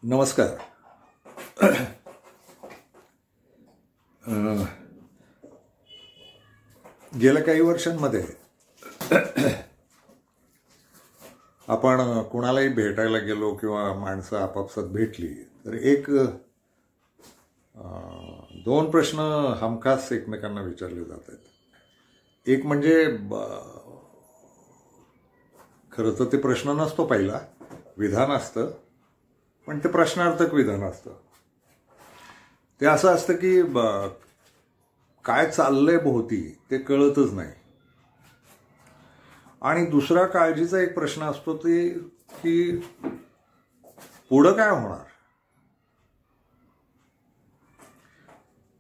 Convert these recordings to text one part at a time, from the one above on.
नमस्कार. गेल्या काही वर्षांमध्ये आपण कुणालाही भेटायला गेलो किंवा माणसं आपापसात भेटली तर दोन प्रश्न हमखास एकमेकांना विचारले जातात. एक म्हणजे खरं तर ते प्रश्न नसतो, पहिला विधान असतं, पण ते प्रश्नार्थक विधान असतं. ते असं असतं की काय चाललंय भोवती ते कळतच नाही. आणि दुसरा काळजीचा एक प्रश्न असतो ते की पुढं काय होणार.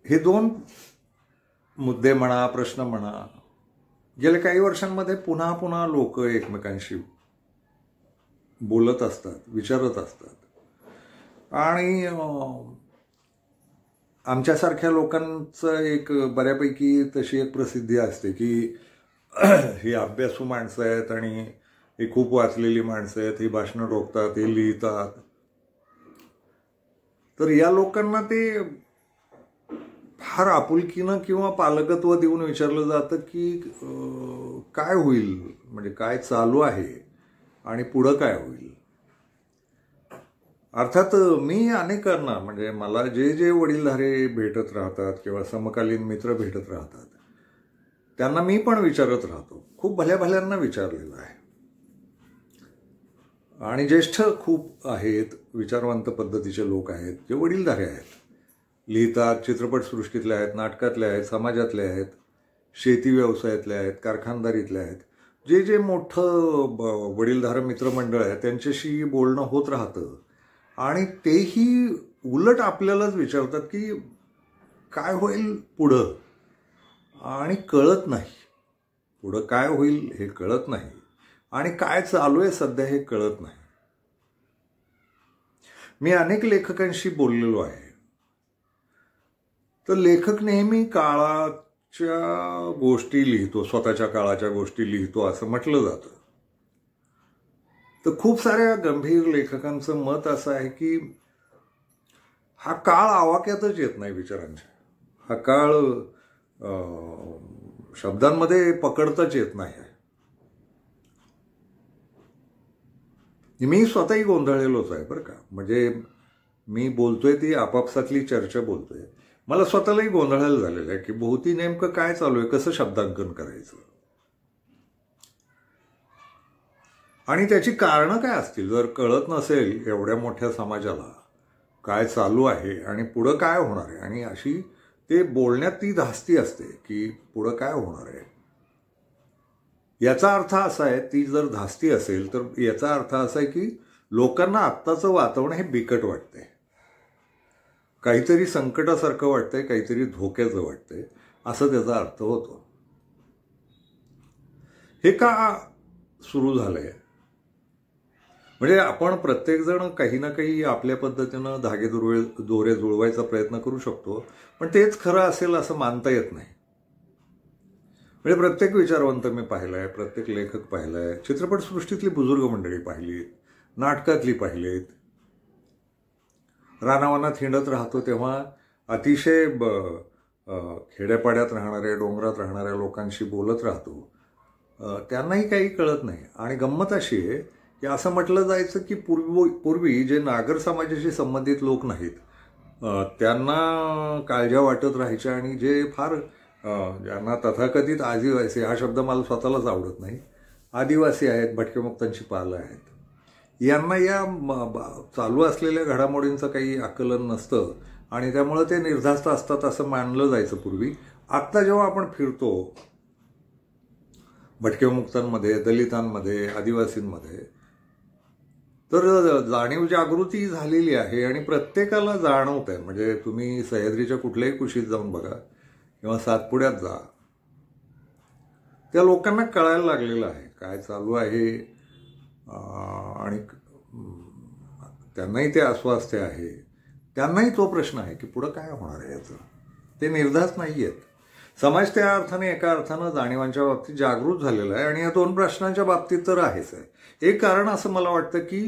हे दोन मुद्दे म्हणा, प्रश्न म्हणा, गेल्या काही वर्षांमध्ये पुन्हा पुन्हा लोक एकमेकांशी बोलत असतात, विचारत असतात. आणि आमच्यासारख्या लोकांचं एक बऱ्यापैकी तशी एक प्रसिद्धी असते की ही अभ्यासू माणसं आहेत आणि ही खूप वाचलेली माणसं आहेत, ही भाषणं रोखतात, हे लिहितात. तर या लोकांना ते फार आपुलकीनं किंवा पालकत्व देऊन विचारलं जातं की काय होईल, म्हणजे काय चालू आहे आणि पुढं काय होईल. अर्थात मी अनेकांना, म्हणजे मला जे जे वडीलधारे भेटत राहतात किंवा समकालीन मित्र भेटत राहतात त्यांना मी पण विचारत राहतो. खूप भल्या भल्यांना विचारलेलं आहे. आणि ज्येष्ठ खूप आहेत, विचारवंत पद्धतीचे लोक आहेत, जे वडीलधारे आहेत, लिहितात, चित्रपटसृष्टीतले आहेत, नाटकातले आहेत, समाजातले आहेत, शेती व्यवसायातले आहेत, कारखानदारीतले आहेत. जे जे मोठं वडीलधारं मित्रमंडळ आहे त्यांच्याशी बोलणं होत राहतं. आणि तेही उलट आपल्यालाच विचारतात की काय होईल पुढं, आणि कळत नाही. पुढं काय होईल हे कळत नाही, आणि काय चालू आहे सध्या हे कळत नाही. मी अनेक लेखकांशी बोललेलो आहे. तर लेखक नेहमी काळाच्या गोष्टी लिहितो, स्वतःच्या काळाच्या गोष्टी लिहितो असं म्हटलं जातं. तर खूप साऱ्या गंभीर लेखकांचं मत असं आहे की हा काळ आवाक्यातच येत नाही विचारांच्या. हा काळ शब्दांमध्ये पकडताच येत नाही. मी स्वतःही गोंधळलेलोच आहे बरं का. म्हणजे मी बोलतोय ती आपापसातली चर्चा बोलतोय. मला स्वतःलाही गोंधळायला झालेलं आहे की भोवती नेमकं काय चालू आहे, कसं शब्दांकन करायचं, आणि त्याची कारणं काय असतील. जर कळत नसेल एवढ्या मोठ्या समाजाला काय चालू आहे आणि पुढं काय होणार आहे, आणि अशी ते बोलण्यात ती धास्ती असते की पुढं काय होणार आहे, याचा अर्थ असा आहे, ती जर धास्ती असेल तर याचा अर्थ असा आहे की लोकांना आत्ताचं वातावरण हे बिकट वाटतंय, काहीतरी संकटासारखं वाटतंय, काहीतरी धोक्याचं वाटतंय, असं त्याचा अर्थ होतो. हे का सुरू झालंय, म्हणजे आपण प्रत्येकजण काही ना काही आपल्या पद्धतीनं दोरे जुळवायचा प्रयत्न करू शकतो, पण तेच खरं असेल असं मानता येत नाही. म्हणजे प्रत्येक विचारवंत मी पाहिलाय, प्रत्येक लेखक पाहिलाय, चित्रपटसृष्टीतली बुजुर्ग मंडळी पाहिलीत, नाटकातली पाहिलीत. रानावनात हिंडत राहतो तेव्हा अतिशय खेड्यापाड्यात राहणाऱ्या, डोंगरात राहणाऱ्या लोकांशी बोलत राहतो. त्यांनाही काही कळत नाही. आणि गंमत अशी आहे की असं म्हटलं जायचं की पूर्वी जे नागर समाजाशी संबंधित लोक नाहीत त्यांना काळज्या वाटत राहायच्या, आणि जे फार ज्यांना तथाकथित आदिवासी, हा शब्द मला स्वतःलाच आवडत नाही, आदिवासी आहेत, भटकेमुक्तांची पालं आहेत, यांना या चालू असलेल्या घडामोडींचं काही आकलन नसतं आणि त्यामुळे ते निर्धास्त असतात असं मानलं जायचं पूर्वी. आत्ता जेव्हा आपण फिरतो भटकेमुक्तांमध्ये, दलितांमध्ये, आदिवासींमध्ये, तर जाणीव जागृती झालेली आहे आणि प्रत्येकाला जाणवत आहे. म्हणजे तुम्ही सह्याद्रीच्या कुठल्याही कुशीत जाऊन बघा किंवा सातपुड्यात जा, त्या लोकांना कळायला लागलेलं आहे काय चालू आहे, आणि त्यांनाही ते अस्वास्थ्य आहे, त्यांनाही तो प्रश्न आहे की पुढं काय होणार आहे याचं. ते निर्धास्त नाही आहेत. समाज त्या अर्थाने एका अर्थानं जाणीवांच्या बाबतीत जागृत झालेला आहे, आणि या दोन प्रश्नांच्या बाबतीत तर आहेच आहे. एक कारण असं मला वाटतं की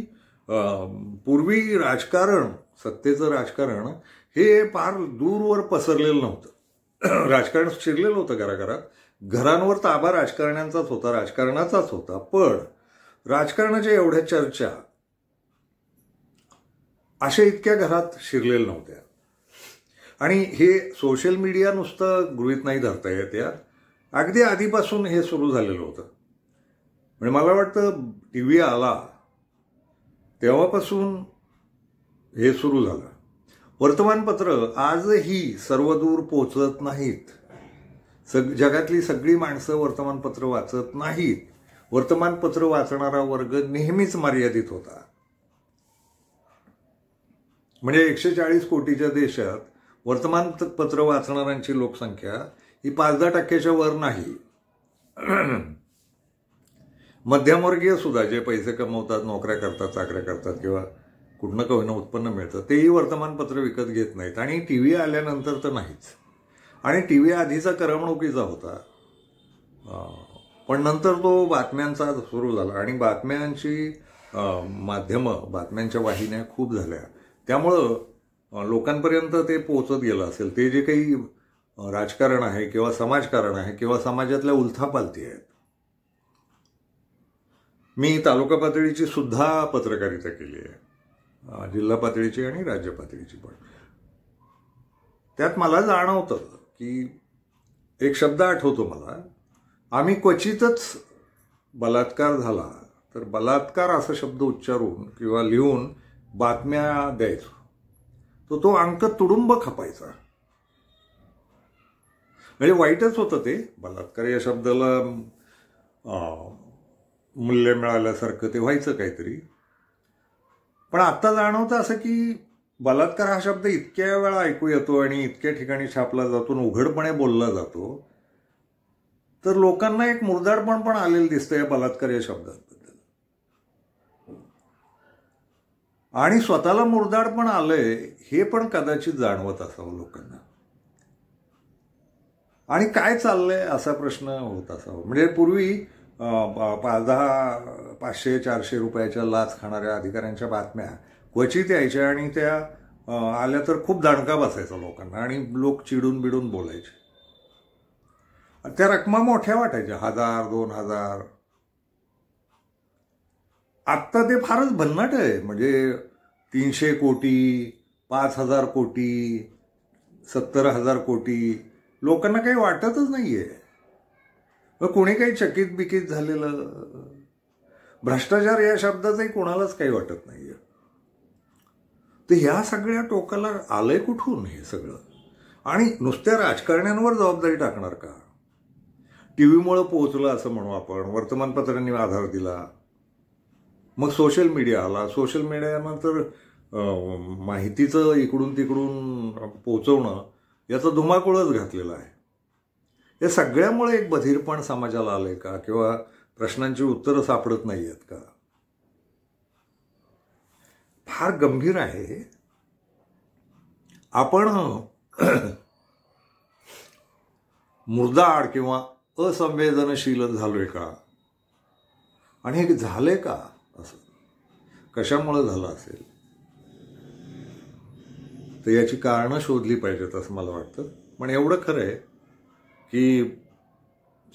पूर्वी राजकारण, सत्तेचं राजकारण हे फार दूरवर पसरलेलं नव्हतं. राजकारण शिरलेलं होतं घराघरात. घरांवर ताबा राजकारण्यांचाच होता, राजकारणाचाच होता. पण राजकारणाच्या एवढ्या चर्चा अशा इतक्या घरात शिरलेल्या नव्हत्या. आणि हे सोशल मीडिया नुसतं गृहीत नाही धरता येत यात. अगदी आधीपासून हे सुरू झालेलं होतं. म्हणजे मला वाटतं टीव्ही आला तेव्हापासून हे सुरू झालं. वर्तमानपत्र आजही सर्वदूर पोचत नाहीत. जगातली सगळी माणसं वर्तमानपत्र वाचत नाहीत. वर्तमानपत्र वाचणारा वर्ग नेहमीच मर्यादित होता. म्हणजे 140 कोटीच्या देशात वर्तमानपत्र वाचणाऱ्यांची लोकसंख्या ही 5-10% वर नाही. मध्यमवर्गीय सुद्धा जे पैसे कमवतात, नोकऱ्या करतात, चाकऱ्या करतात किंवा कुठनं का होईना उत्पन्न मिळतं, तेही वर्तमानपत्र विकत घेत नाहीत. आणि टीव्ही आल्यानंतर तर नाहीच. आणि टीव्ही आधीचा करमणुकीचा होता, पण नंतर तो बातम्यांचा सुरू झाला. आणि बातम्यांची माध्यमं, बातम्यांच्या वाहिन्या खूप झाल्या. त्यामुळं लोकांपर्यंत ते पोहोचत गेलं असेल. ते जे काही राजकारण आहे किंवा समाजकारण आहे किंवा समाजातल्या उलथापालथी आहेत. मी तालुका पातळीची सुद्धा पत्रकारिता केली आहे, जिल्हा पातळीची आणि राज्य पातळीची पण. त्यात मला जाणवतं की एक शब्द आठवतो मला, आम्ही क्वचितच बलात्कार झाला तर बलात्कार असा शब्द उच्चारून किंवा लिहून बातम्या द्यायचो. तो अंक तुडुंब खपायचा. म्हणजे वाईटच होतं ते. बलात्कार या शब्दाला मूल्य मिळाल्यासारखं ते व्हायचं काहीतरी. पण आत्ता जाणवतं असं की बलात्कार हा शब्द इतक्या वेळा ऐकू येतो आणि इतक्या ठिकाणी छापला जातो, उघडपणे बोलला जातो, तर लोकांना एक मुरदाडपण पण आलेलं दिसतं या बलात्कार या शब्दाबद्दल. आणि स्वतःला मुरदाडपण आलंय हे पण कदाचित जाणवत असावं लोकांना. आणि काय चाललंय असा प्रश्न होत असावा. म्हणजे पूर्वी 500-400 रुपयाच्या लाच खाणाऱ्या अधिकाऱ्यांच्या बातम्या क्वचित यायच्या आणि त्या आल्या तर खूप दणका बसायचा लोकांना आणि लोक चिडून बिडून बोलायचे. त्या रकमा मोठ्या वाटायच्या, 1000-2000. आत्ता ते फारच भन्नाट आहे. म्हणजे 300 कोटी, 5000 कोटी, 70,000 कोटी लोकांना काही वाटतच नाहीये. कोणी काही चकित बिकीत झालेलं. भ्रष्टाचार या शब्दाचंही कोणालाच काही वाटत नाहीये. तर ह्या सगळ्या टोकाला आलंय कुठून हे सगळं? आणि नुसत्या राजकारण्यांवर जबाबदारी टाकणार का? टीव्हीमुळे पोहोचलं असं म्हणू आपण, वर्तमानपत्रांनी आधार दिला, मग सोशल मीडिया आला. सोशल मीडियानंतर माहितीचं इकडून तिकडून पोहोचवणं याचा धुमाकूळच घातलेला आहे. या सगळ्यामुळे एक बधीरपण समाजाला आलंय का? किंवा प्रश्नांची उत्तरं सापडत नाही आहेत का? फार गंभीर आहे. आपण मुर्दाड किंवा असंवेदनशील झालोय का? आणि हे झालंय का? असं कशामुळे झालं असेल तर याची कारणं शोधली पाहिजेत असं मला वाटतं. पण एवढं खरं आहे की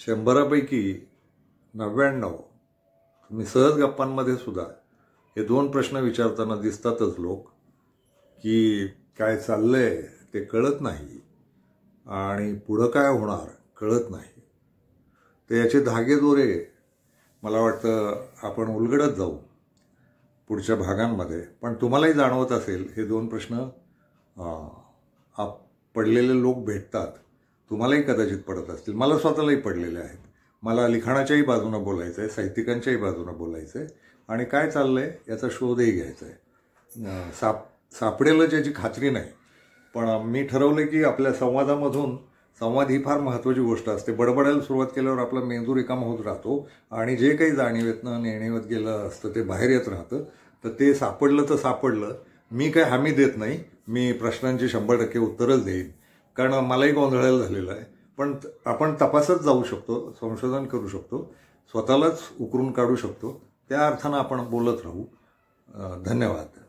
100पैकी 99 तुम्ही सहज गप्पांमध्ये सुद्धा हे 2 प्रश्न विचारताना दिसतातच लोक की काय चाललंय ते कळत नाही आणि पुढं काय होणार कळत नाही. तर याचे धागेदोरे मला वाटतं आपण उलगडत जाऊ पुढच्या भागांमध्ये. पण तुम्हालाही जाणवत असेल हे 2 प्रश्न पडलेले लोक भेटतात. तुम्हालाही कदाचित पडत असतील. मला स्वतःलाही पडलेले आहेत. मला लिखाणाच्याही बाजूनं बोलायचं आहे, साहित्यिकांच्याही बाजूनं बोलायचं आहे आणि काय चाललंय याचा शोधही घ्यायचा आहे. सापडेलच याची खात्री नाही. पण मी ठरवलं की आपल्या संवादामधून, संवाद ही फार महत्त्वाची गोष्ट असते. बडबडायला सुरुवात केल्यावर आपला मेंदू रिकामा होत राहतो आणि जे काही जाणीवेतनं नेणीवत गेलं असतं ते बाहेर येत राहतं. तर ते सापडलं तर सापडलं. मी काय हमी देत नाही. मी प्रश्नांची 100% उत्तरच देईन, कारण मलाही गोंधळायला झालेलं आहे. पण आपण तपासत जाऊ शकतो, संशोधन करू शकतो, स्वतःलाच उकरून काढू शकतो. त्या अर्थानं आपण बोलत राहू. धन्यवाद.